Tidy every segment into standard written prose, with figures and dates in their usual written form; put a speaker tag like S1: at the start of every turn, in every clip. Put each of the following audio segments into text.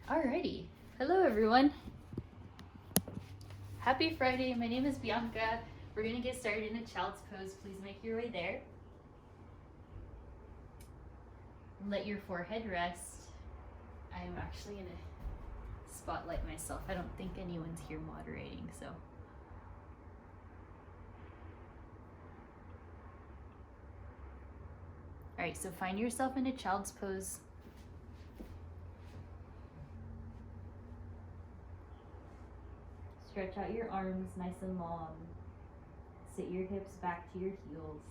S1: Alrighty. Hello, everyone. Happy Friday. My name is Bianca. We're going to get started in a child's pose. Please make your way there. Let your forehead rest. I'm actually going to spotlight myself. I don't think anyone's here moderating, so. Alright, so find yourself in a child's pose. Stretch out your arms nice and long. Sit your hips back to your heels.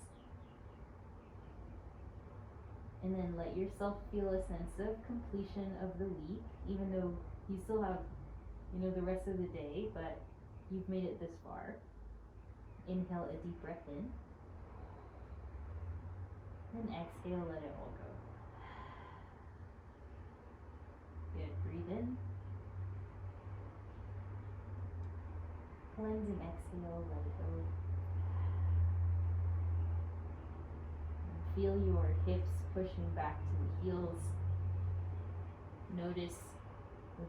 S1: And then let yourself feel a sense of completion of the week, even though you still have, the rest of the day, but you've made it this far. Inhale a deep breath in. And exhale, let it all go. Good, breathe in. Cleansing exhale, let it go. And feel your hips pushing back to the heels. Notice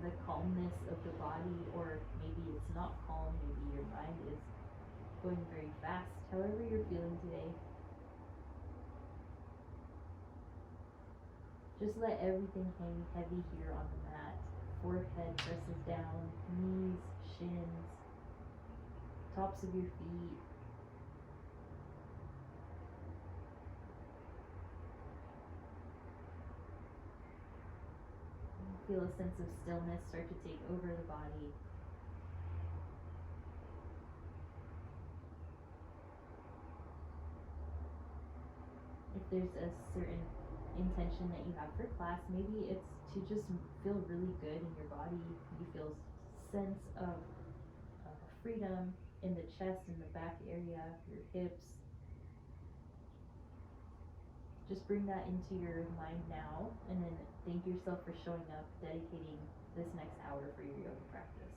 S1: the calmness of the body, or maybe it's not calm, maybe your mind is going very fast, however you're feeling today. Just let everything hang heavy here on the mat. Forehead presses down, knees, shins, tops of your feet. Feel a sense of stillness start to take over the body. If there's a certain intention that you have for class, maybe it's to just feel really good in your body. You feel sense of freedom in the chest, in the back area, your hips. Just bring that into your mind now, and then thank yourself for showing up, dedicating this next hour for your yoga practice.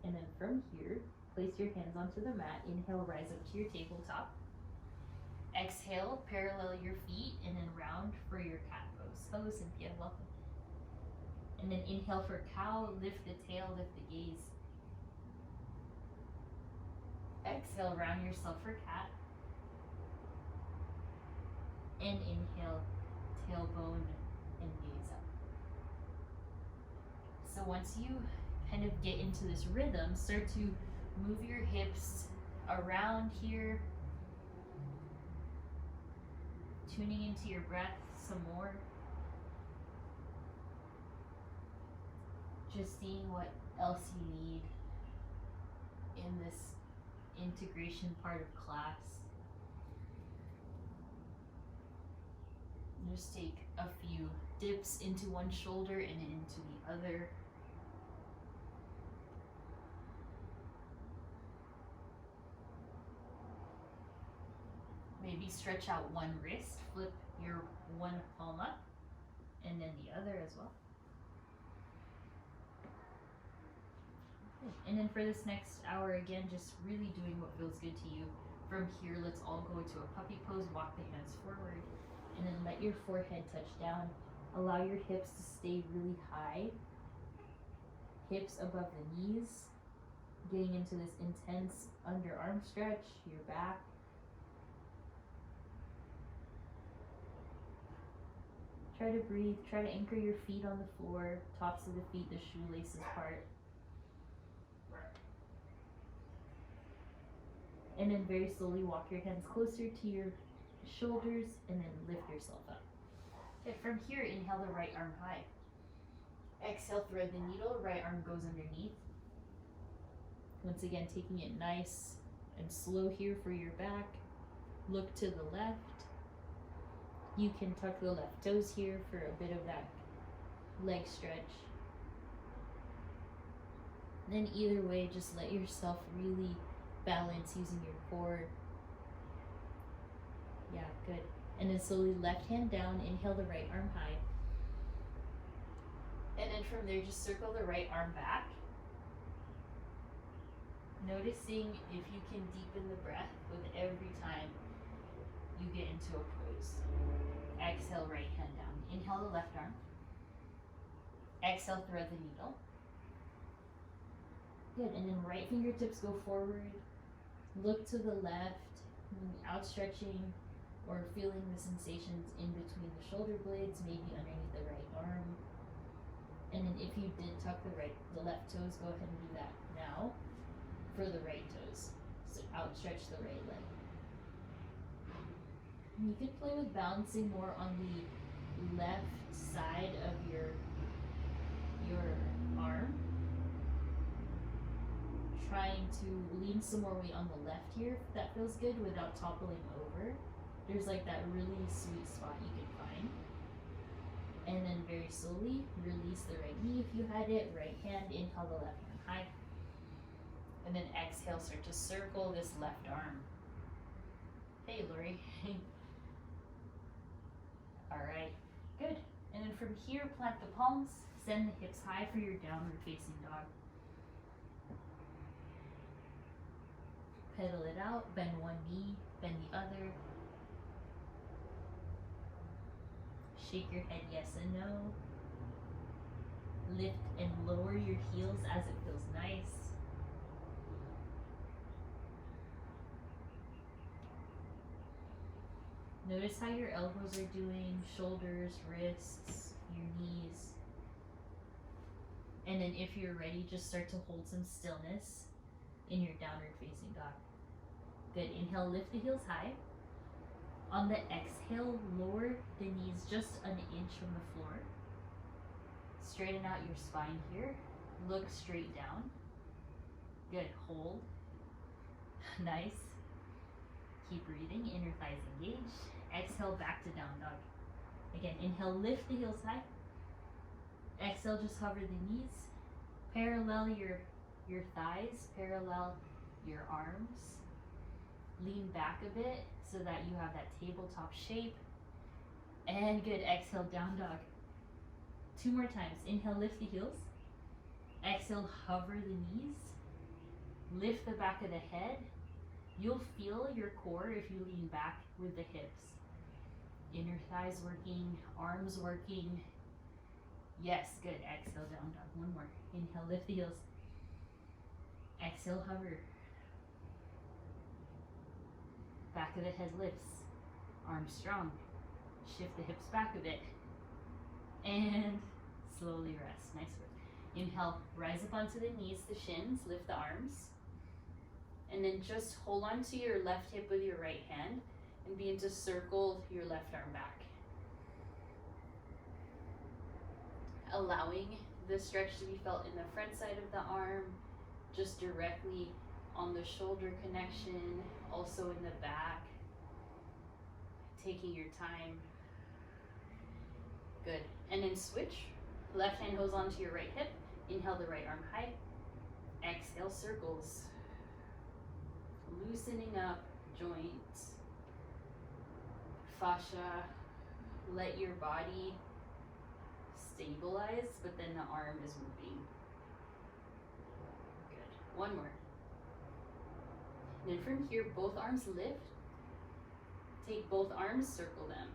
S1: And then from here, place your hands onto the mat. Inhale, rise up to your tabletop. Exhale, parallel your feet, and then round for your cat pose. Hello, Cynthia, welcome. And then inhale for cow, lift the tail, lift the gaze. Exhale, round yourself for cat. And inhale, tailbone, and gaze up. So once you kind of get into this rhythm, start to move your hips around here, tuning into your breath some more. Just seeing what else you need in this integration part of class. Just take a few dips into one shoulder and into the other. Maybe stretch out one wrist, flip your one palm up, and then the other as well. And then for this next hour, again, just really doing what feels good to you. From here, let's all go to a puppy pose, walk the hands forward, and then let your forehead touch down. Allow your hips to stay really high. Hips above the knees. Getting into this intense underarm stretch, your back. Try to breathe. Try to anchor your feet on the floor, tops of the feet, the shoelaces part. And then very slowly walk your hands closer to your shoulders and then lift yourself up. Okay, from here, inhale the right arm high. Exhale, thread the needle, right arm goes underneath. Once again, taking it nice and slow here for your back. Look to the left. You can tuck the left toes here for a bit of that leg stretch. Then either way, just let yourself really balance using your core. Yeah, good. And then slowly left hand down, inhale the right arm high. And then from there, just circle the right arm back. Noticing if you can deepen the breath with every time you get into a pose. Exhale, right hand down. Inhale. inhale the left arm. Exhale, thread the needle. Good, and then right fingertips go forward. Look to the left, outstretching or feeling the sensations in between the shoulder blades, maybe underneath the right arm. And then if you did tuck the left toes, go ahead and do that now for the right toes. So outstretch the right leg. And you can play with balancing more on the left side of your arm. Trying to lean some more weight on the left here, if that feels good, without toppling over. There's like that really sweet spot you can find. And then very slowly release the right knee if you had it. Right hand, inhale the left arm high. And then exhale, start to circle this left arm. Hey, Lori. All right, good. And then from here, plant the palms, send the hips high for your downward facing dog. Pedal it out, bend one knee, bend the other. Shake your head yes and no. Lift and lower your heels as it feels nice. Notice how your elbows are doing, shoulders, wrists, your knees. And then if you're ready, just start to hold some stillness in your downward facing dog. Good, inhale, lift the heels high. On the exhale, lower the knees just an inch from the floor. Straighten out your spine here. Look straight down. Good, hold. Nice. Keep breathing, inner thighs engaged. Exhale, back to down dog. Again, inhale, lift the heels high. Exhale, just hover the knees. Parallel your thighs, parallel your arms. Lean back a bit so that you have that tabletop shape. And good, exhale, down dog. 2 more times. Inhale, lift the heels. Exhale, hover the knees. Lift the back of the head. You'll feel your core if you lean back with the hips. Inner thighs working, arms working. Yes, good. Exhale, down dog. 1 more. Inhale, lift the heels. Exhale, hover. Back of the head lifts. Arms strong. Shift the hips back a bit. And slowly rest. Nice work. Inhale, rise up onto the knees, the shins, lift the arms. And then just hold on to your left hip with your right hand and begin to circle your left arm back. Allowing the stretch to be felt in the front side of the arm, just directly on the shoulder connection, also in the back. Taking your time. Good. And then switch. Left hand goes onto your right hip. Inhale the right arm high. Exhale, circles. Loosening up joints, fascia. Let your body stabilize, but then the arm is moving. Good. 1 more. And then from here, both arms lift. Take both arms, circle them.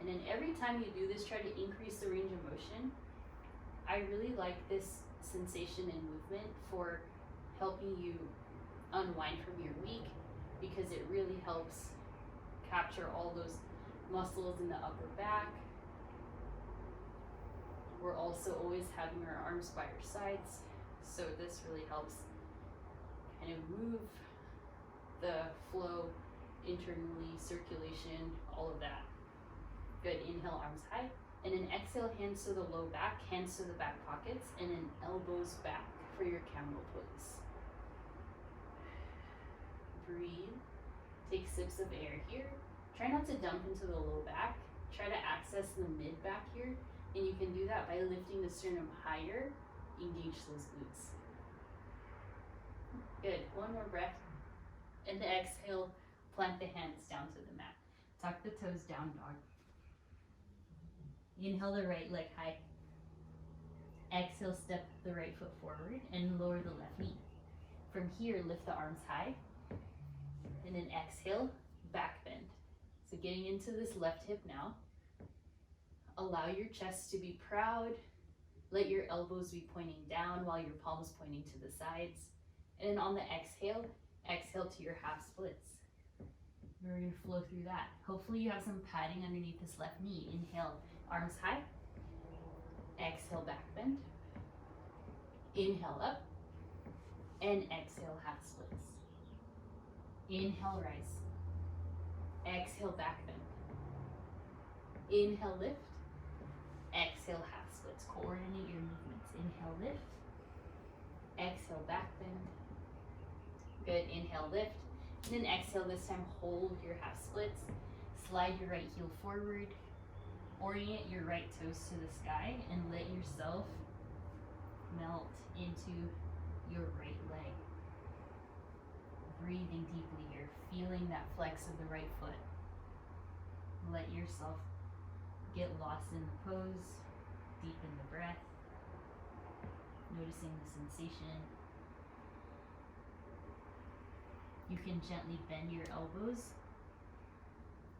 S1: And then every time you do this, try to increase the range of motion. I really like this sensation and movement for helping you unwind from your week, because it really helps capture all those muscles in the upper back. We're also always having our arms by our sides, so this really helps kind of move the flow internally, circulation, all of that. Good. Inhale, arms high, and then exhale, hands to the low back, hands to the back pockets, and then elbows back for your camel pose. Breathe. Take sips of air here. Try not to dump into the low back. Try to access the mid back here, and you can do that by lifting the sternum higher. Engage those glutes. Good. 1 more breath. And the exhale, plant the hands down to the mat. Tuck the toes down, dog. Inhale the right leg high. Exhale, step the right foot forward and lower the left knee. From here, lift the arms high. And then exhale, back bend. So getting into this left hip now. Allow your chest to be proud. Let your elbows be pointing down while your palms pointing to the sides. And then on the exhale, exhale to your half splits. We're going to flow through that. Hopefully you have some padding underneath this left knee. Inhale, arms high. Exhale, back bend. Inhale, up. And exhale, half splits. Inhale, rise. Exhale, back bend. Inhale, lift. Exhale, half splits. Coordinate your movements. Inhale, lift. Exhale, back bend. Good. Inhale, lift. And then exhale, this time hold your half splits. Slide your right heel forward. Orient your right toes to the sky and let yourself melt into your right leg. Breathing deeply here, feeling that flex of the right foot. Let yourself get lost in the pose, deepen the breath, noticing the sensation. You can gently bend your elbows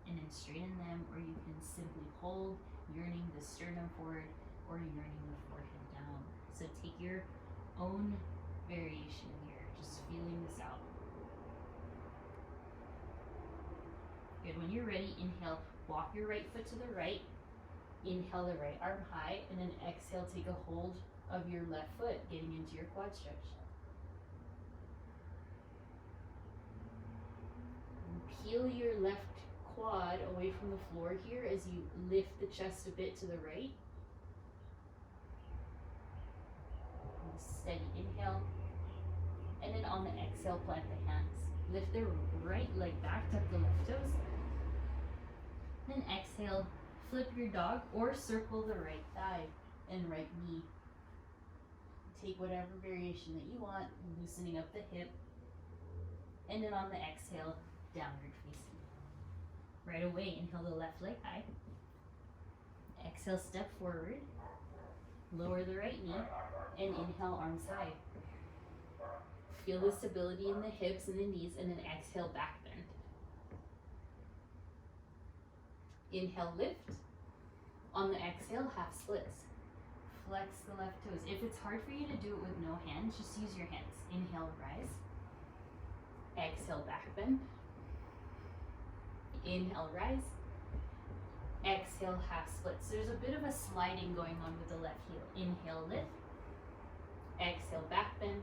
S1: and then straighten them, or you can simply hold, yearning the sternum forward or yearning the forehead down. So take your own variation here, just feeling this out. Good. When you're ready, inhale, walk your right foot to the right. Inhale the right arm high, and then exhale, take a hold of your left foot, getting into your quad stretch. And peel your left quad away from the floor here as you lift the chest a bit to the right. And steady inhale. And then on the exhale, plant the hands. Lift the right leg back, tuck the left toes. Then exhale, flip your dog or circle the right thigh and right knee. Take whatever variation that you want, loosening up the hip. And then on the exhale, downward facing. Right away, inhale the left leg high. Exhale, step forward. Lower the right knee and inhale, arms high. Feel the stability in the hips and the knees, and then exhale, back bend. Inhale, lift. On the exhale, half splits. Flex the left toes. If it's hard for you to do it with no hands, just use your hands. Inhale, rise. Exhale, back bend. Inhale, rise. Exhale, half splits. There's a bit of a sliding going on with the left heel. Inhale, lift. Exhale, back bend.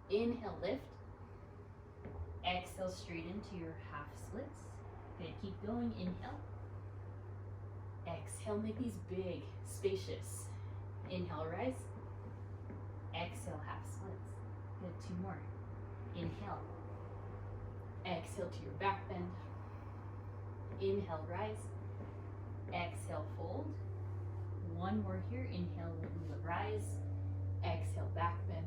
S1: Inhale, lift. Exhale, straighten to your half splits. Good, keep going. Inhale. Exhale, make these big, spacious. Inhale, rise. Exhale, half splits. Good, two more. Inhale. Exhale to your back bend. Inhale, rise. Exhale, fold. One more here. Inhale, rise. Exhale, back bend.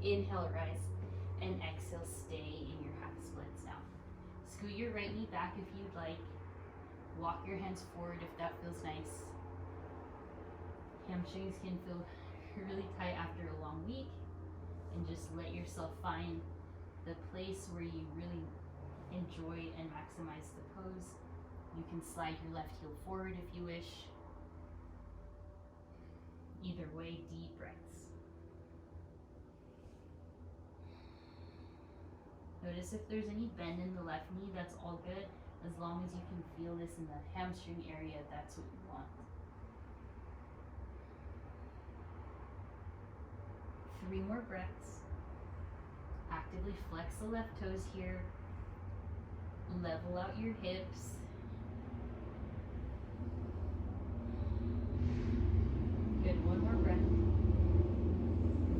S1: Inhale, rise. And exhale, stay in your half splits now. Scoot your right knee back if you'd like. Walk your hands forward if that feels nice. Hamstrings can feel really tight after a long week. And just let yourself find the place where you really enjoy and maximize the pose. You can slide your left heel forward if you wish. Either way, deep breaths. Notice if there's any bend in the left knee, that's all good. As long as you can feel this in the hamstring area, that's what you want. 3 more breaths. Actively flex the left toes here. Level out your hips. Good, 1 more breath.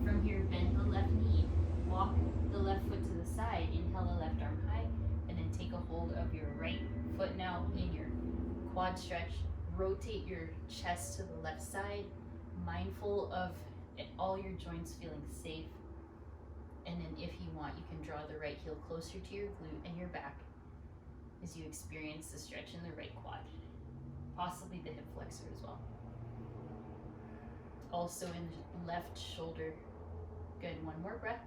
S1: From here, bend the left knee. Walk the left foot to the side. Inhale the left arm high. And then take a hold of your right foot now in your quad stretch. Rotate your chest to the left side. Mindful of all your joints feeling safe. And then if you want, you can draw the right heel closer to your glute and your back as you experience the stretch in the right quad. Possibly the hip flexor as well. Also in the left shoulder. Good, 1 more breath.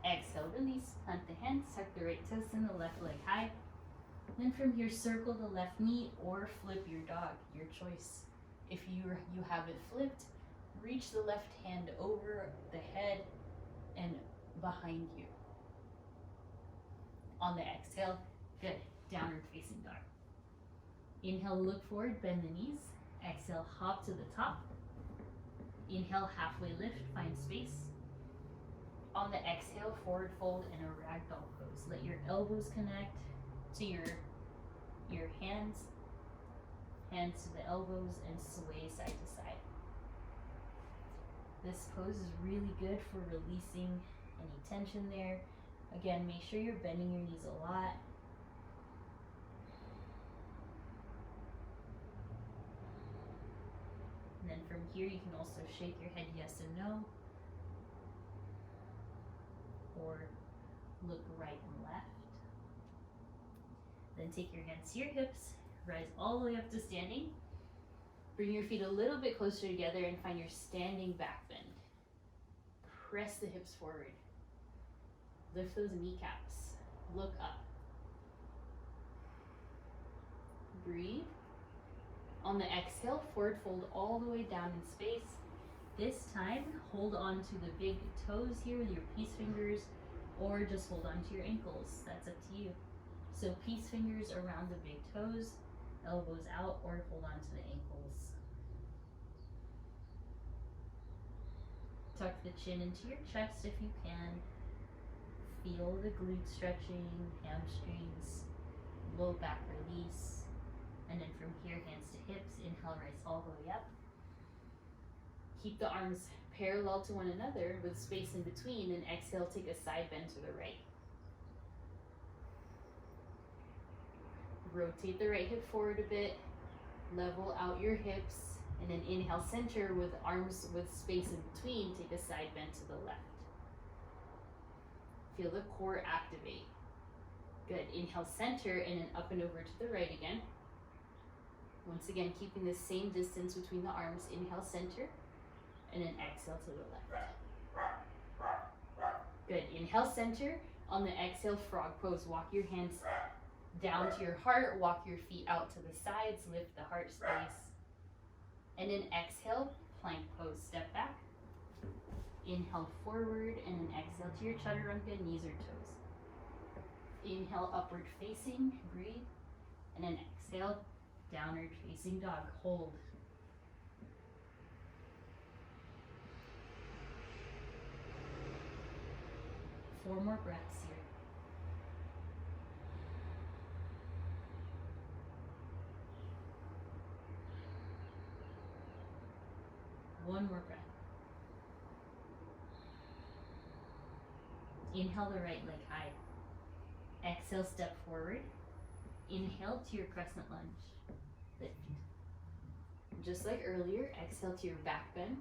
S1: Exhale, release, plant the hands, tuck the right toes in the left leg high. Then from here, circle the left knee or flip your dog, your choice. If you have it flipped, reach the left hand over the head and behind you. On the exhale, good, downward facing dog. Inhale, look forward, bend the knees. Exhale, hop to the top. Inhale, halfway lift, find space. On the exhale, forward fold and a ragdoll pose. Let your elbows connect to your hands to the elbows, and sway side to side. This pose is really good for releasing any tension there. Again, make sure you're bending your knees a lot. And then from here, you can also shake your head yes and no, or look right and left. Then take your hands to your hips, rise all the way up to standing. Bring your feet a little bit closer together and find your standing back bend. Press the hips forward. Lift those kneecaps. Look up. Breathe. On the exhale, forward fold all the way down in space. This time, hold on to the big toes here with your peace fingers, or just hold on to your ankles. That's up to you. So peace fingers around the big toes, elbows out, or hold on to the ankles. Tuck the chin into your chest if you can. Feel the glutes stretching, hamstrings, low back release. And then from here, hands to hips. Inhale, rise all the way up. Keep the arms parallel to one another with space in between, and exhale, take a side bend to the right. Rotate the right hip forward a bit, level out your hips, and then inhale, center with arms with space in between, take a side bend to the left. Feel the core activate. Good, inhale, center, and then up and over to the right again. Once again, keeping the same distance between the arms, inhale, center, and then exhale to the left. Good, inhale, center. On the exhale, frog pose, walk your hands down to your heart, walk your feet out to the sides, lift the heart space. And then exhale, plank pose, step back. Inhale forward, and then exhale to your chaturanga, knees or toes. Inhale, upward facing, breathe. And then exhale, downward facing dog, hold. Four more breaths here. One more breath. Inhale the right leg high. Exhale, step forward. Inhale to your crescent lunge. Lift. Just like earlier, exhale to your back bend.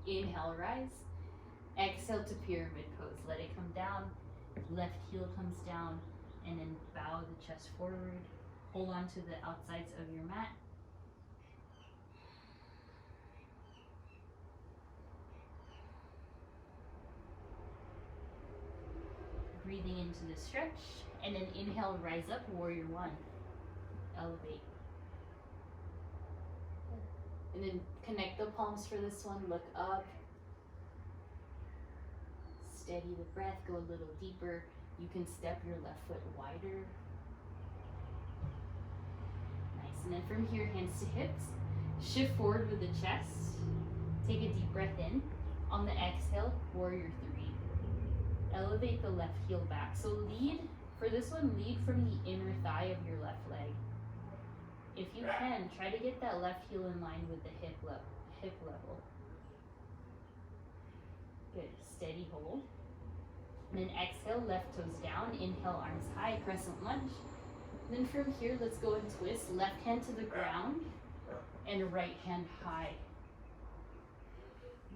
S1: Inhale, rise. Exhale to pyramid pose. Let it come down. Left heel comes down, and then bow the chest forward. Hold on to the outsides of your mat. Breathing into the stretch, and then inhale, rise up, warrior one. Elevate. And then connect the palms for this one, look up. Steady the breath, go a little deeper. You can step your left foot wider. Nice, and then from here, hands to hips. Shift forward with the chest. Take a deep breath in. On the exhale, warrior three. Elevate the left heel back. So lead, for this one, lead from the inner thigh of your left leg. If you can, try to get that left heel in line with the hip level. Good, steady hold. And then exhale, left toes down. Inhale, arms high, crescent lunge. And then from here, let's go and twist. Left hand to the ground and right hand high.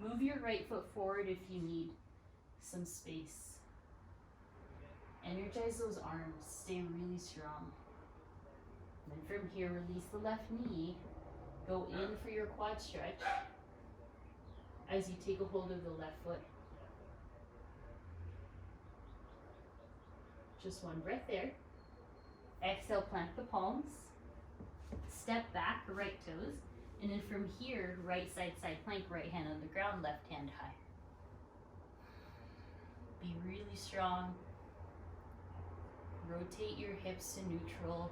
S1: Move your right foot forward if you need some space. Energize those arms, stay really strong. And then from here, release the left knee. Go in for your quad stretch as you take a hold of the left foot. Just one breath there. exhale, plant the palms. Step back, right toes. And then from here, right side plank, right hand on the ground, left hand high. Be really strong. Rotate your hips to neutral.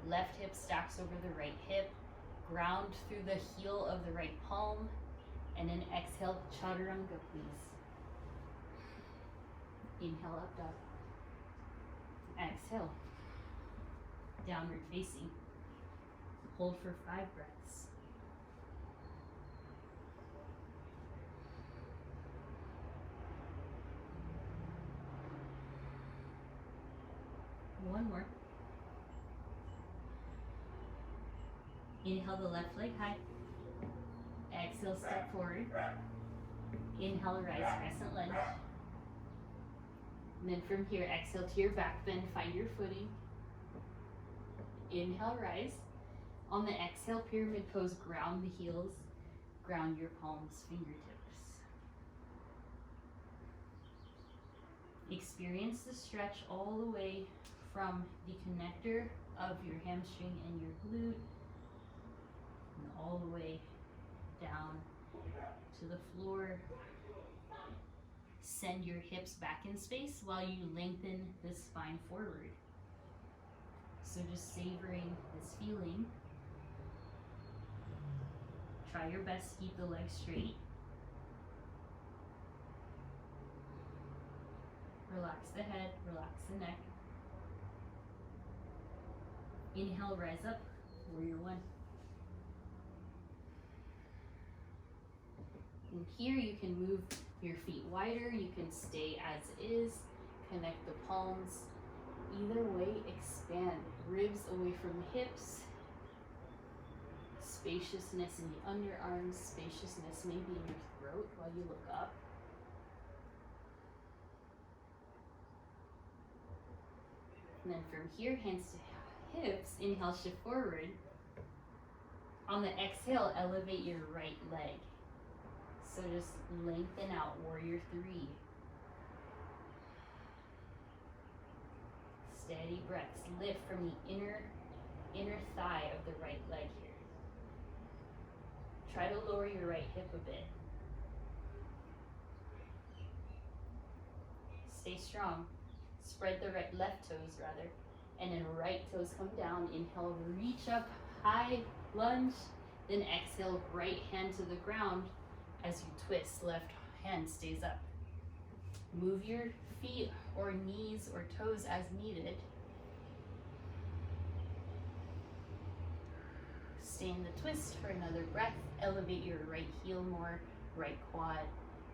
S1: Left hip stacks over the right hip. Ground through the heel of the right palm. And then exhale, chaturanga, please. Inhale, up dog. Exhale, downward facing. Hold for 5 breaths. One more. Inhale the left leg high. Exhale, step forward. Inhale, rise, crescent lunge. And then from here, exhale to your back bend, find your footing. Inhale, rise. On the exhale, pyramid pose, ground the heels, ground your palms, fingertips. Experience the stretch all the way from the connector of your hamstring and your glute, and all the way down to the floor. Send your hips back in space while you lengthen the spine forward. So just savoring this feeling. Try your best to keep the legs straight. Relax the head, relax the neck. Inhale, rise up, warrior one. And here you can move your feet wider, you can stay as is, connect the palms. Either way, expand. Ribs away from the hips. Spaciousness in the underarms, spaciousness maybe in your throat while you look up. And then from here, hands to hips, inhale, shift forward. On the exhale, elevate your right leg. So just lengthen out, warrior three. Steady breaths. Lift from the inner thigh of the right leg here. Try to lower your right hip a bit. Stay strong. Spread the left toes rather, and then right toes come down. Inhale, reach up, high lunge. Then exhale, right hand to the ground as you twist. Left hand stays up. Move your feet or knees or toes as needed. Stay in the twist for another breath. Elevate your right heel more, right quad,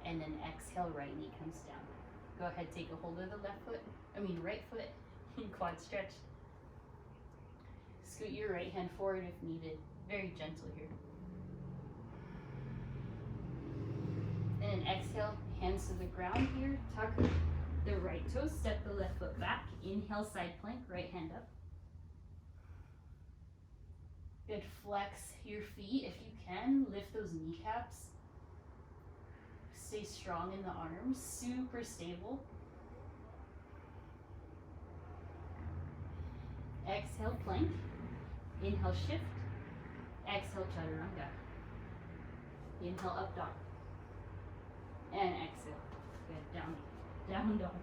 S1: and then exhale, right knee comes down. Go ahead, take a hold of the right foot, quad stretch. Scoot your right hand forward if needed. Very gentle here. And then exhale, hands to the ground here. Tuck the right toe, step the left foot back. Inhale, side plank, right hand up. Good, flex your feet if you can. Lift those kneecaps. Stay strong in the arms, super stable. Exhale, plank. Inhale, shift. Exhale, chaturanga. Inhale, up dog. And exhale. Good, down dog.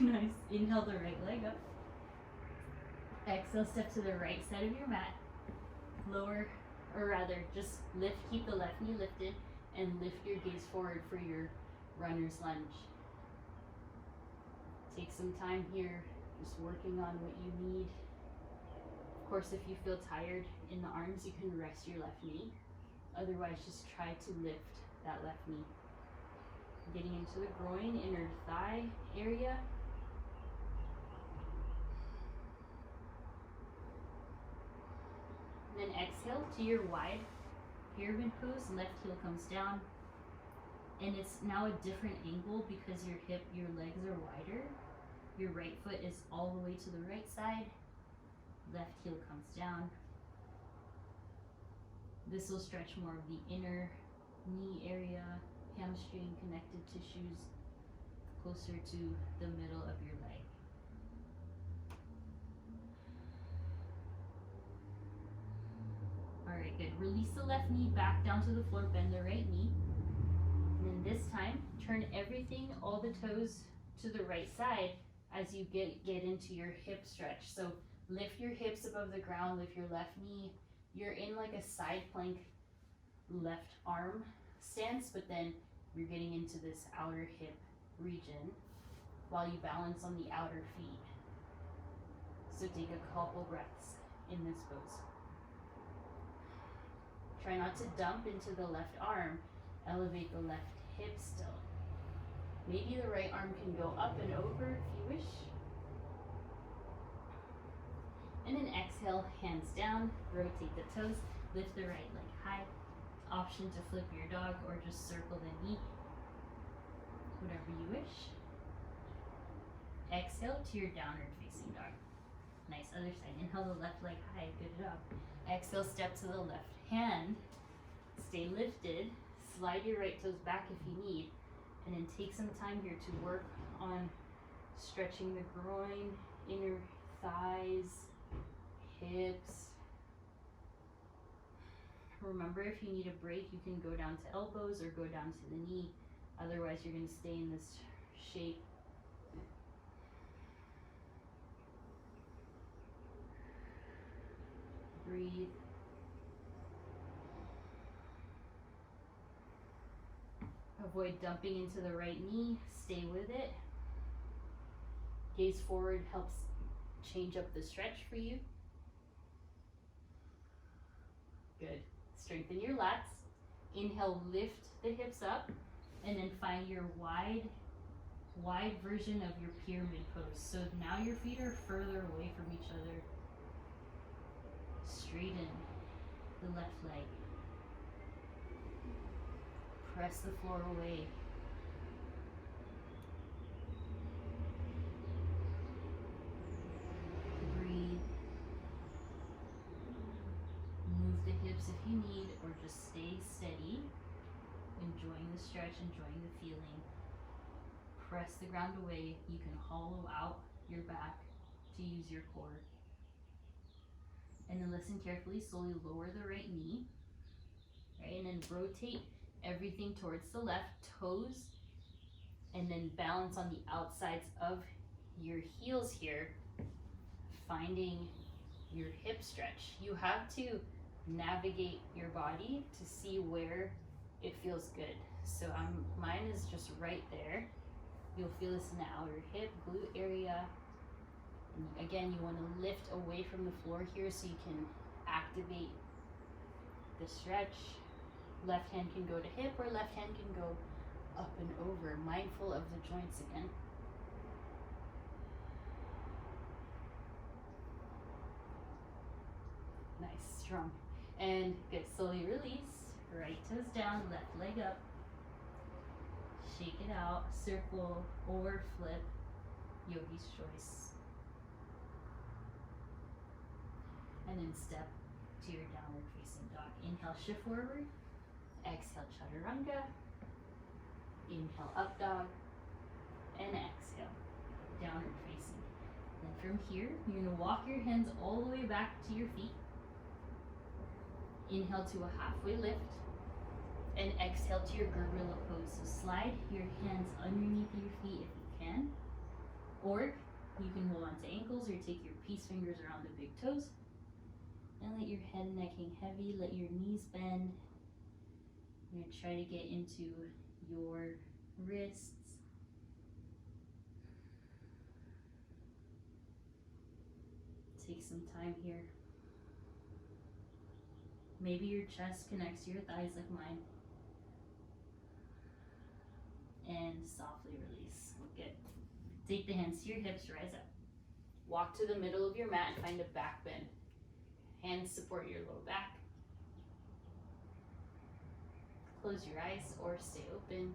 S1: Nice. Inhale the right leg up. Exhale, step to the right side of your mat. Lower, or rather, just lift, keep the left knee lifted, and lift your gaze forward for your runner's lunge. Take some time here, just working on what you need. Of course, if you feel tired in the arms, you can rest your left knee. Otherwise, just try to lift that left knee. Getting into the groin, inner thigh area. Then exhale to your wide pyramid pose. Left heel comes down. And it's now a different angle because your legs are wider. Your right foot is all the way to the right side. Left heel comes down. This will stretch more of the inner knee area, hamstring, connective tissues, closer to the middle of your leg. good. Release the left knee back down to the floor, bend the right knee. And then this time, turn everything, all the toes to the right side as you get into your hip stretch. So lift your hips above the ground, lift your left knee. You're in like a side plank left arm stance, but then you're getting into this outer hip region while you balance on the outer feet. So take a couple breaths in this pose. Try not to dump into the left arm. Elevate the left hip still. Maybe the right arm can go up and over if you wish. And then exhale, hands down, rotate the toes, lift the right leg high. Option to flip your dog or just circle the knee, whatever you wish. Exhale to your downward facing dog. Nice, other side. Inhale the left leg high, good job. Exhale, step to the left hand. Stay lifted. Slide your right toes back if you need. And then take some time here to work on stretching the groin, inner thighs, hips. Remember, if you need a break, you can go down to elbows or go down to the knee. Otherwise, you're going to stay in this shape. Breathe. Avoid dumping into the right knee. Stay with it. Gaze forward helps change up the stretch for you. Good. Strengthen your lats. Inhale, lift the hips up, and then find your wide version of your pyramid pose. So now your feet are further away from each other. Straighten the left leg. Press the floor away. Breathe. Move the hips if you need, or just stay steady. Enjoying the stretch, enjoying the feeling. Press the ground away. You can hollow out your back to use your core. And then listen carefully, slowly lower the right knee. Right, and then rotate everything towards the left, toes, and then balance on the outsides of your heels here, finding your hip stretch. You have to navigate your body to see where it feels good. So mine is just right there. You'll feel this in the outer hip, glute area. And again, you want to lift away from the floor here so you can activate the stretch. Left hand can go to hip, or left hand can go up and over. Mindful of the joints again. Nice, strong. And good, slowly release. Right toes down, left leg up. Shake it out, circle or flip, yogi's choice. And then step to your downward facing dog. Inhale, shift forward. Exhale, chaturanga. Inhale, up dog. And exhale, downward facing. Then from here, you're gonna walk your hands all the way back to your feet. Inhale to a halfway lift. And exhale to your gorilla pose. So slide your hands underneath your feet if you can. Or you can hold on to ankles or take your peace fingers around the big toes. And let your head and neck hang heavy. Let your knees bend. You're going to try to get into your wrists. Take some time here. Maybe your chest connects to your thighs like mine. And softly release. Good. Take the hands to your hips, rise up. Walk to the middle of your mat and find a back bend. Hands support your low back. Close your eyes or stay open.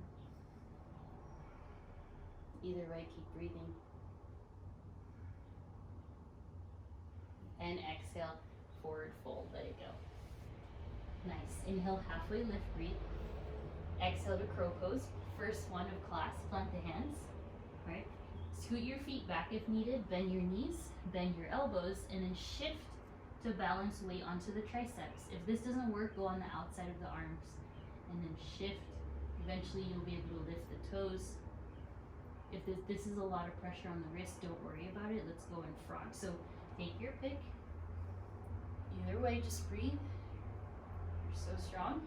S1: Either way, keep breathing. And exhale, forward fold, let it go. Nice. Inhale, halfway lift, breathe. Exhale to crow pose. First one of class, plant the hands. Right? Scoot your feet back if needed, bend your knees, bend your elbows, and then shift to balance weight onto the triceps. If this doesn't work, go on the outside of the arms and then shift. Eventually you'll be able to lift the toes. If this is a lot of pressure on the wrist, don't worry about it. Let's go in frog. So take your pick. Either way, just breathe. You're so strong.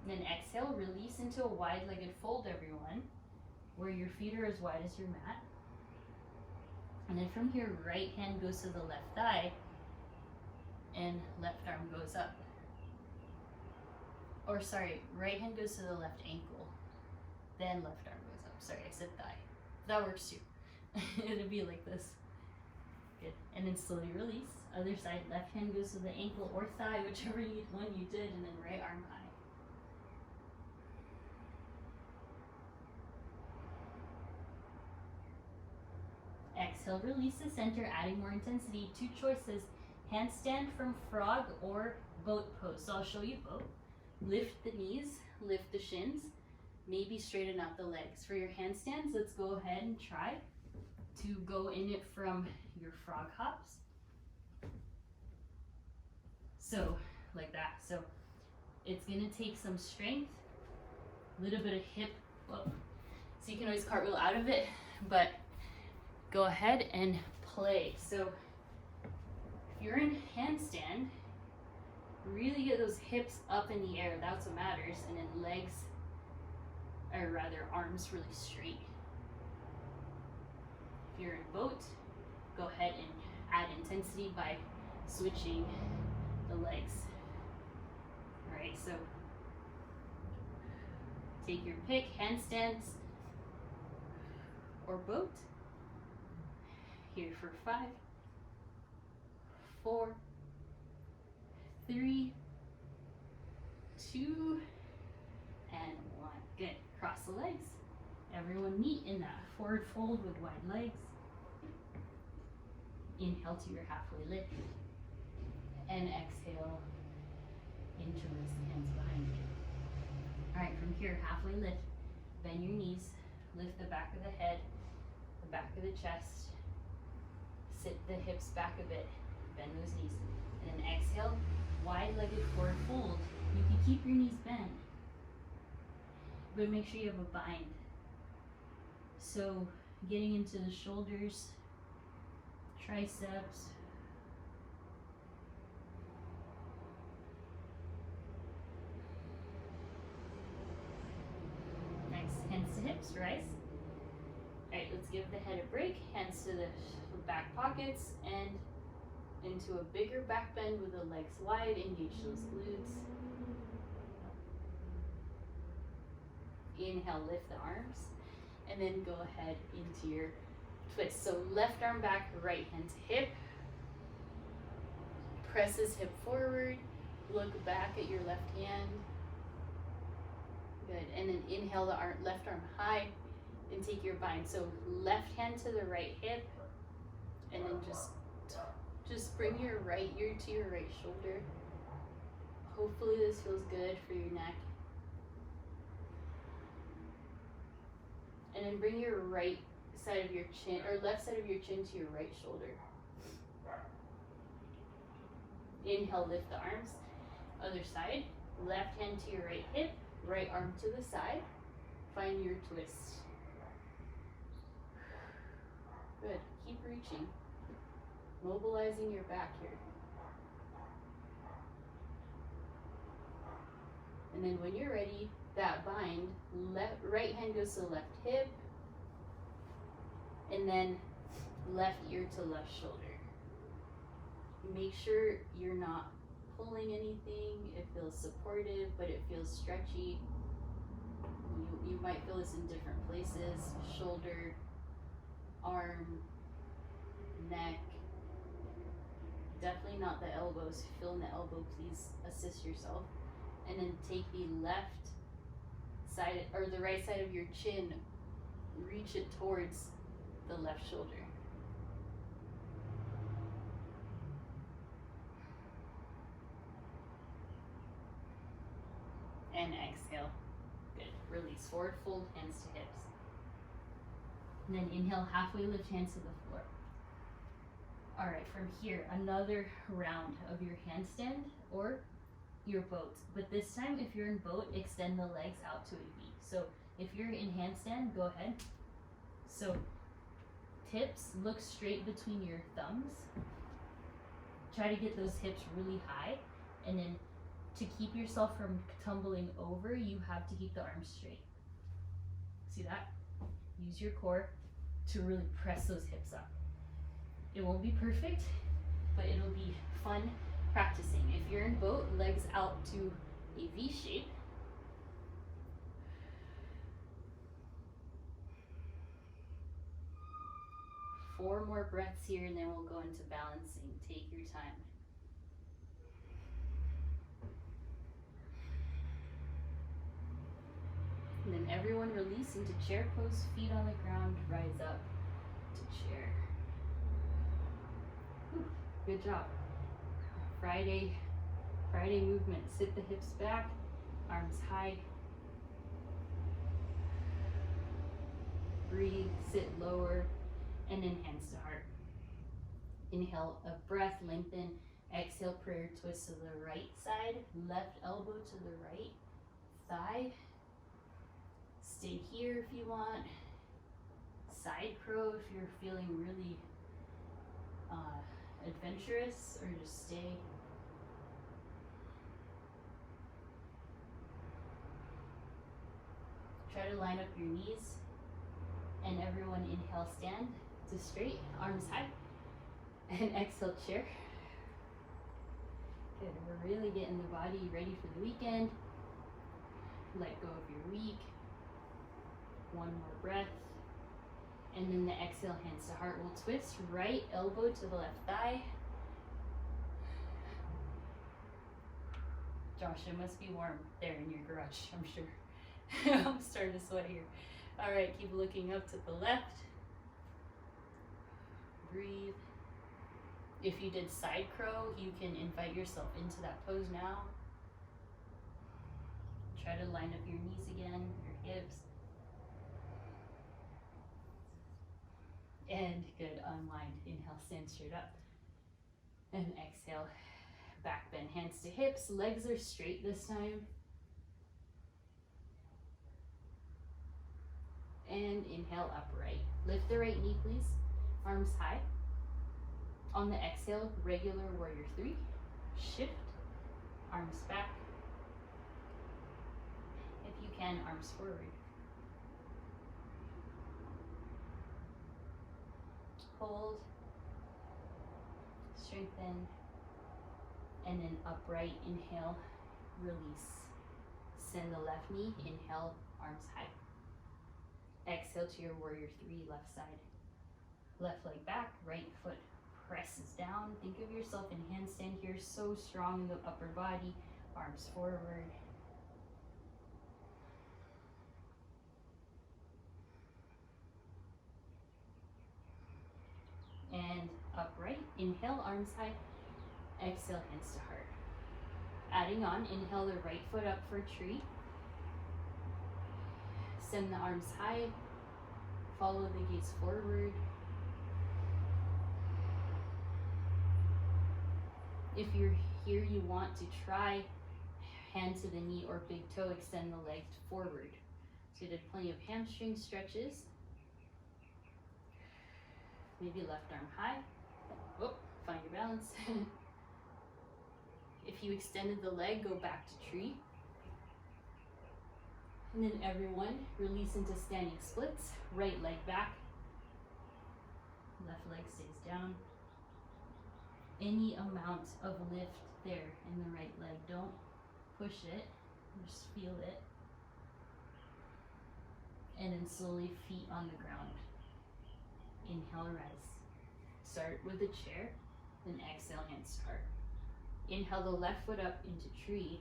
S1: And then exhale, release into a wide-legged fold, everyone, where your feet are as wide as your mat. And then from here, right hand goes to the left thigh and left arm goes up. Or sorry, right hand goes to the left ankle, then left arm goes up. Sorry, I said thigh. That works too. It'll be like this. Good. And then slowly release. Other side, left hand goes to the ankle or thigh, whichever one you did, and then right arm high. Exhale, release the center, adding more intensity. Two choices, handstand from frog or boat pose. So I'll show you both. Lift the knees, lift the shins, maybe straighten out the legs. For your handstands, let's go ahead and try to go in it from your frog hops. So, like that. So it's gonna take some strength, a little bit of hip, so you can always cartwheel out of it, but go ahead and play. So if you're in handstand, really get those hips up in the air. That's what matters. And then legs, or rather arms, really straight. If you're in boat, go ahead and add intensity by switching the legs. All right, so take your pick, handstands or boat. Here for 5, 4, 3, 2, and 1. Good. Cross the legs. Everyone meet in that forward fold with wide legs. Inhale to your halfway lift. And exhale into release the hands behind you. Alright, from here, halfway lift. Bend your knees. Lift the back of the head, the back of the chest. Sit the hips back a bit, bend those knees, and then exhale, wide-legged forward fold. You can keep your knees bent, but make sure you have a bind. So getting into the shoulders, triceps, next, hands to hips, rise. Alright, let's give the head a break, hands to the back pockets and into a bigger back bend with the legs wide, engage those glutes. Inhale, lift the arms, and then go ahead into your twist. So left arm back, right hand to hip. Press this hip forward, look back at your left hand. Good, and then inhale the left arm high and take your bind. So left hand to the right hip, and then just bring your right ear to your right shoulder. Hopefully this feels good for your neck. And then bring your right side of your chin, or left side of your chin to your right shoulder. Inhale, lift the arms. Other side, left hand to your right hip, right arm to the side. Find your twist. Good, keep reaching. Mobilizing your back here. And then when you're ready, that bind, right hand goes to the left hip, and then left ear to left shoulder. Make sure you're not pulling anything. It feels supportive, but it feels stretchy. You might feel this in different places: shoulder, arm, neck. Definitely not the elbows. If you feel in the elbow, please assist yourself. And then take the left side, or the right side of your chin, reach it towards the left shoulder. And exhale. Good. Release. Forward fold, hands to hips. And then inhale, halfway lift, hands to the floor. All right, from here, another round of your handstand or your boat. But this time, if you're in boat, extend the legs out to a V. So if you're in handstand, go ahead. So tips, look straight between your thumbs. Try to get those hips really high. And then to keep yourself from tumbling over, you have to keep the arms straight. See that? Use your core to really press those hips up. It won't be perfect, but it'll be fun practicing. If you're in boat, legs out to a V shape. Four more breaths here and then we'll go into balancing. Take your time. And then everyone release into chair pose, feet on the ground, rise up to chair. Whew, good job. Friday movement. Sit the hips back, arms high. Breathe, sit lower, and then hands to heart. Inhale a breath, lengthen. Exhale, prayer twist to the right side, left elbow to the right thigh. Stay here if you want. Side crow if you're feeling really adventurous, or just stay. Try to line up your knees. And everyone inhale, stand to straight, arms high. And exhale, chair. Good, we're really getting the body ready for the weekend. Let go of your week. One more breath. And then the exhale, hands to heart. We'll twist right elbow to the left thigh. Josh, it must be warm there in your garage, I'm sure. I'm starting to sweat here. All right, keep looking up to the left. Breathe. If you did side crow, you can invite yourself into that pose now. Try to line up your knees again, your hips. And good, unwind. Inhale, stand straight up. And exhale, back bend, hands to hips. Legs are straight this time. And inhale, upright. Lift the right knee, please. Arms high. On the exhale, regular warrior 3. Shift, arms back. If you can, arms forward. Hold, strengthen, and then upright, inhale, release. Send the left knee, inhale, arms high. Exhale to your warrior 3, left side. Left leg back, right foot presses down. Think of yourself in handstand here, so strong in the upper body, arms forward. And upright, inhale, arms high. Exhale, hands to heart. Adding on, inhale the right foot up for tree. Send the arms high. Follow the gaze forward. If you're here, you want to try hand to the knee or big toe, extend the legs forward. So you did plenty of hamstring stretches. Maybe left arm high. Oh, find your balance. If you extended the leg, go back to tree. And then everyone release into standing splits. Right leg back. Left leg stays down. Any amount of lift there in the right leg. Don't push it, just feel it. And then slowly feet on the ground. Inhale, rise. Start with a chair, then exhale, hands to heart. Inhale the left foot up into tree,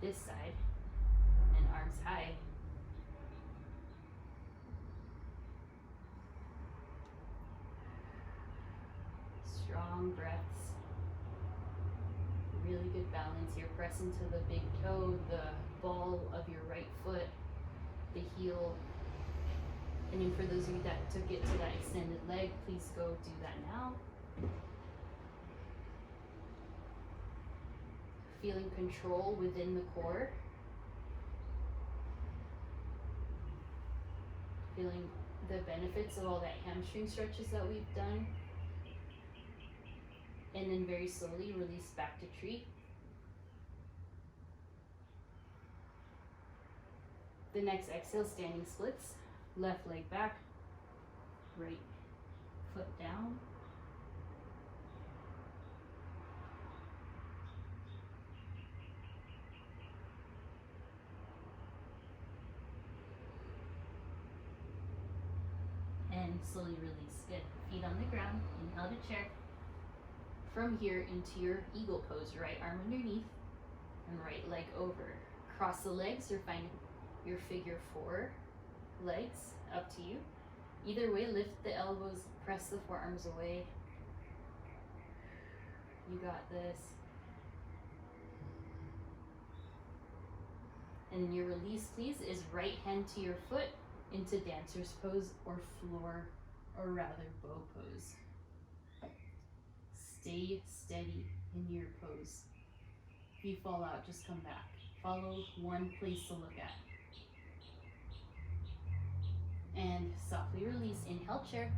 S1: this side, and arms high. Strong breaths. Really good balance here. Press into the big toe, the ball of your right foot, the heel, And then for those of you that took it to that extended leg, please go do that now. Feeling control within the core. Feeling the benefits of all that hamstring stretches that we've done. And then very slowly release back to tree. The next exhale, standing splits. Left leg back, right foot down. And slowly release. Good. Feet on the ground. Inhale to chair. From here into your eagle pose. Right arm underneath and right leg over. Cross the legs or find your figure 4 legs. Up to you. Either way, lift the elbows, press the forearms away. You got this. And your release, please, is right hand to your foot into dancer's pose or floor, or rather bow pose. Stay steady in your pose. If you fall out, just come back. Follow one place to look at. And softly release. Inhale, chair.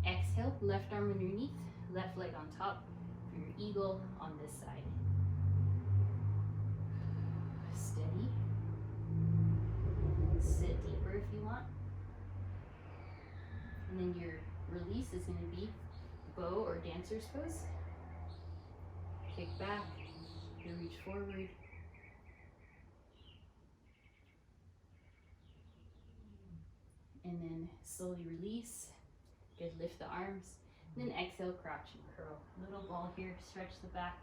S1: Exhale, left arm underneath, left leg on top for your eagle on this side. Steady. Sit deeper if you want. And then your release is going to be bow or dancer's pose. Kick back, you reach forward. And then slowly release. Good, lift the arms. And then exhale, crouch and curl. Little ball here, stretch the back.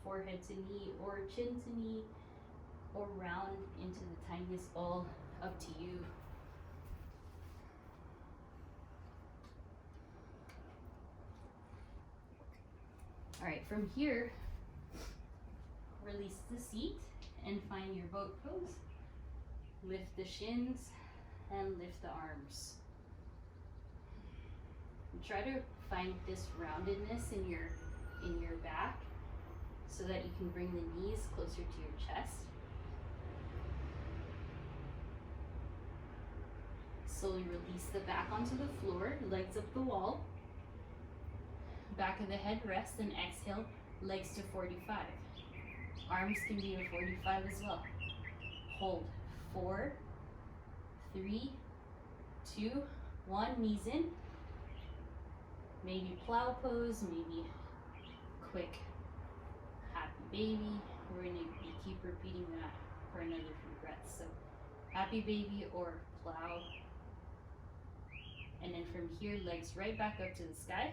S1: Forehead to knee or chin to knee, or round into the tiniest ball, up to you. All right, from here, release the seat and find your boat pose. Lift the shins and lift the arms. And try to find this roundedness in your back so that you can bring the knees closer to your chest. Slowly release the back onto the floor, legs up the wall. Back of the head rest, and exhale, legs to 45. Arms can be to 45 as well. Hold. 4, 3, 2, 1, knees in. Maybe plow pose, maybe quick happy baby. We're gonna keep repeating that for another few breaths. So happy baby or plow. And then from here, legs right back up to the sky.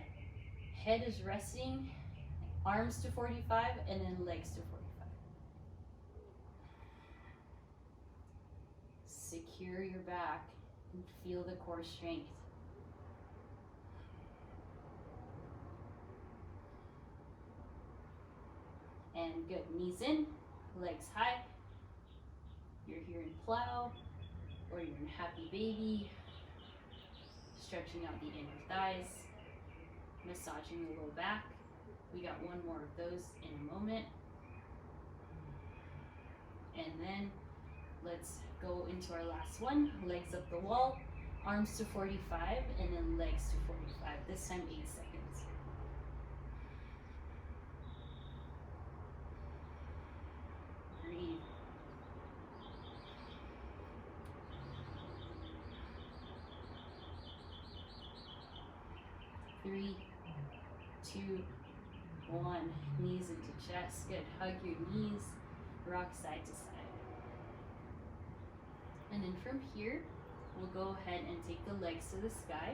S1: Head is resting, arms to 45, and then legs to 45. Secure your back and feel the core strength. And good, knees in, legs high. You're here in plow, or you're in happy baby. Stretching out the inner thighs, massaging the low back. We got one more of those in a moment. And then let's go into our last one. Legs up the wall, arms to 45, and then legs to 45. This time 8 seconds. Breathe. 3, 2, 1. Knees into chest. Good. Hug your knees. Rock side to side. And then from here, we'll go ahead and take the legs to the sky.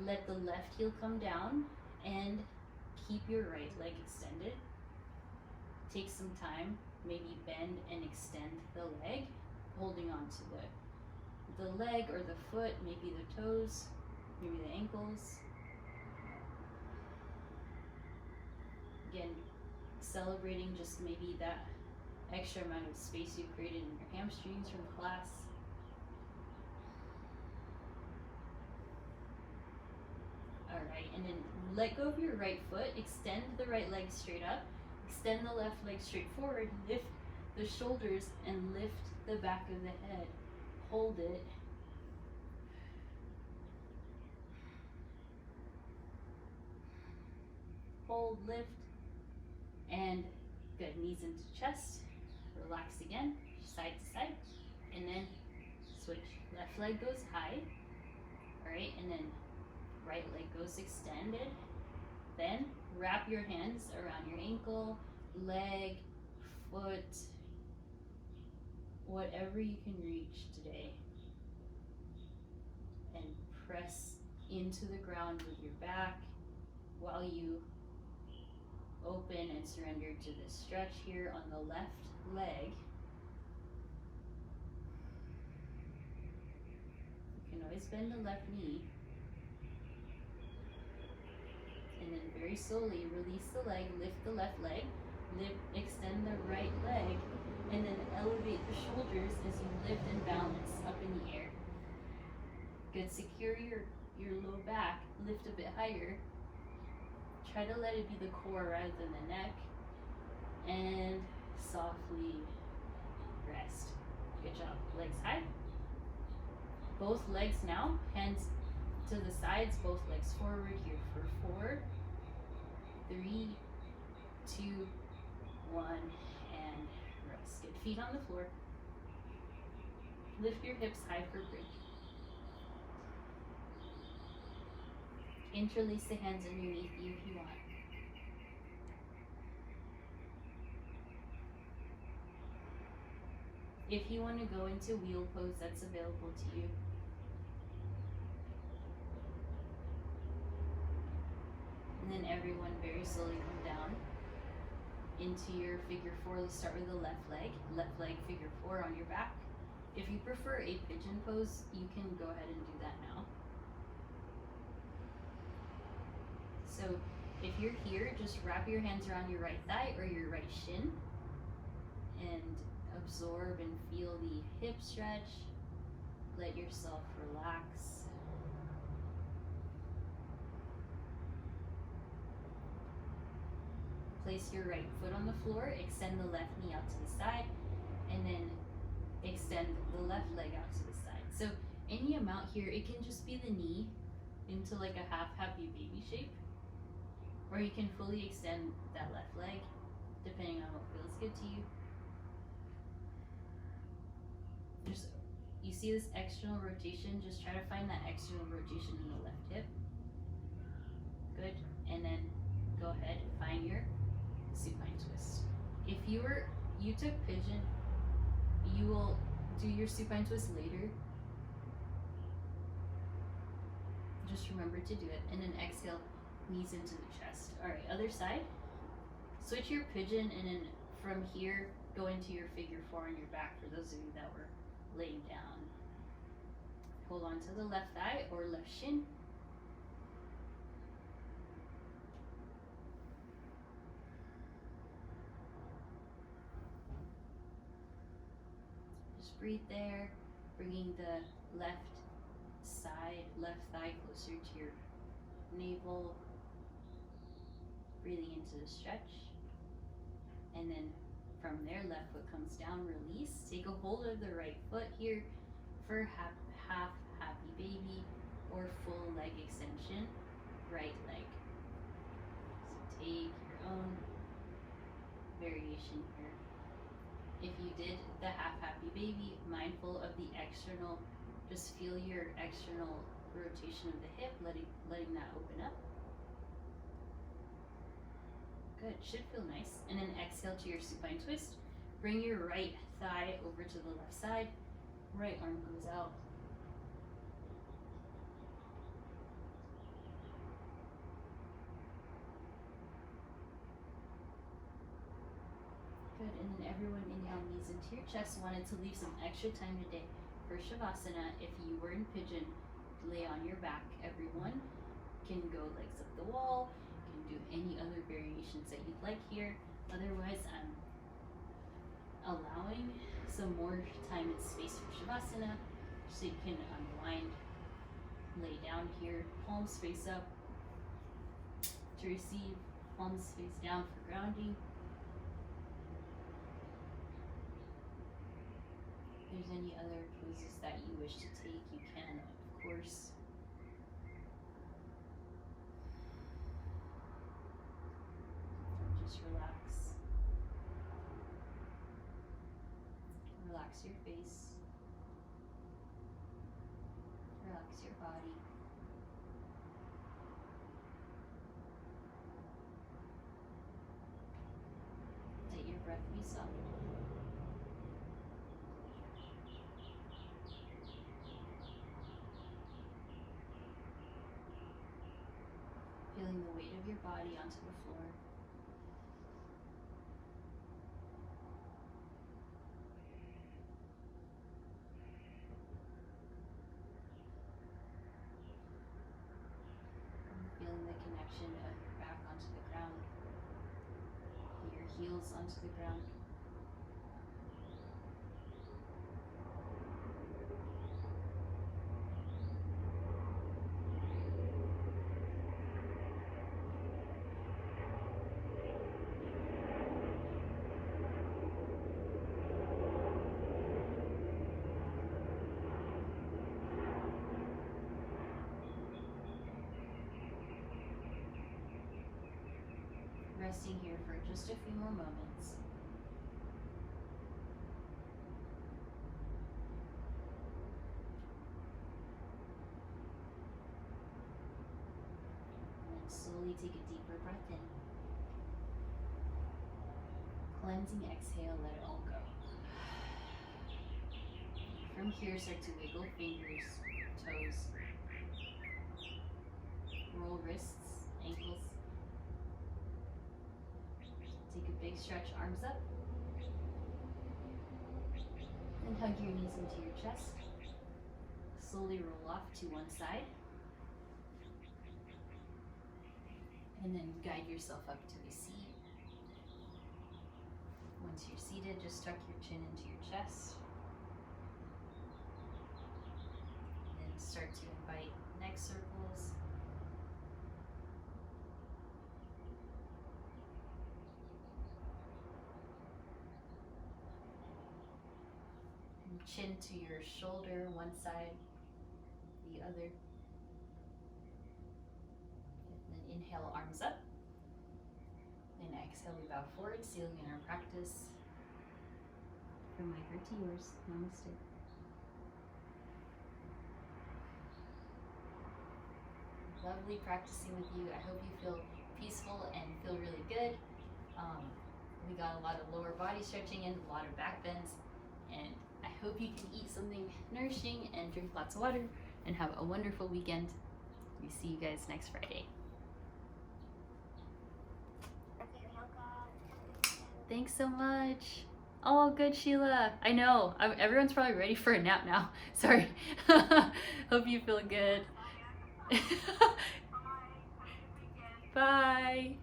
S1: Let the left heel come down and keep your right leg extended. Take some time, maybe bend and extend the leg, holding on to the leg or the foot, maybe the toes, maybe the ankles. Again, celebrating just maybe that extra amount of space you created in your hamstrings from class. and then let go of your right foot, extend the right leg straight up, extend the left leg straight forward, lift the shoulders and lift the back of the head. Hold it. Hold, lift, and good. Knees into chest. Relax again, side to side, and then switch. Left leg goes high, all right, and then right leg goes extended. Then wrap your hands around your ankle, leg, foot, whatever you can reach today, and press into the ground with your back while you open and surrender to the stretch here on the left leg. You can always bend the left knee. And then very slowly release the leg, lift the left leg, extend the right leg, and then elevate the shoulders as you lift and balance up in the air. Good, secure your low back, lift a bit higher. Try to let it be the core rather than the neck, and softly rest. Good job. Legs high. Both legs now, hands to the sides, both legs forward here for 4, 3, 2, 1, and rest. Good. Feet on the floor. Lift your hips high for break. Interlace the hands underneath you if you want. If you want to go into wheel pose, that's available to you. And then everyone very slowly come down into your figure 4. Let's start with the left leg. Left leg, figure 4 on your back. If you prefer a pigeon pose, you can go ahead and do that now. So if you're here, just wrap your hands around your right thigh or your right shin and absorb and feel the hip stretch. Let yourself relax. Place your right foot on the floor, extend the left knee out to the side, and then extend the left leg out to the side. So any amount here, it can just be the knee into like a half happy baby shape, or you can fully extend that left leg, depending on what feels good to you. You see this external rotation, just try to find that external rotation in the left hip. Good, and then go ahead, find your supine twist. If you took pigeon, you will do your supine twist later. Just remember to do it, and then exhale, knees into the chest. All right, other side. Switch your pigeon, and then from here, go into your figure 4 on your back for those of you that were laying down. Hold on to the left thigh or left shin. Just breathe there, bringing the left thigh closer to your navel. Breathing into the stretch. And then from there, left foot comes down, release. Take a hold of the right foot here for half happy baby or full leg extension, right leg. So take your own variation here. If you did the half happy baby, mindful of the external, just feel your external rotation of the hip, letting that open up. Good, should feel nice. And then exhale to your supine twist. Bring your right thigh over to the left side. Right arm goes out. Good, and then everyone inhale, knees into your chest. Wanted to leave some extra time today for Shavasana. If you were in pigeon, lay on your back. Everyone can go legs up the wall. Do any other variations that you'd like here. Otherwise, I'm allowing some more time and space for Shavasana so you can unwind, lay down here, palms face up, to receive, palms face down for grounding. If there's any other poses that you wish to take, you can, of course. Just relax. Relax your face. Relax your body. Let your breath be soft. Feeling the weight of your body onto the floor. Feeling the connection of your back onto the ground, your heels onto the ground. Resting here for just a few more moments. And then slowly take a deeper breath in. Cleansing exhale, let it all go. From here, start to wiggle fingers, toes, roll wrists, ankles. Take a big stretch, arms up. And hug your knees into your chest. Slowly roll off to one side. And then guide yourself up to a seat. Once you're seated, just tuck your chin into your chest. And then start to invite neck circles. Chin to your shoulder, one side, the other. And then inhale, arms up. And exhale, we bow forward, sealing in our practice. From my heart to yours, namaste. Lovely practicing with you. I hope you feel peaceful and feel really good. We got a lot of lower body stretching and a lot of back bends. And I hope you can eat something nourishing and drink lots of water and have a wonderful weekend. We see you guys next Friday. Thanks so much. Oh, good, Sheila. I know. Everyone's probably ready for a nap now. Sorry. Hope you feel good. Bye.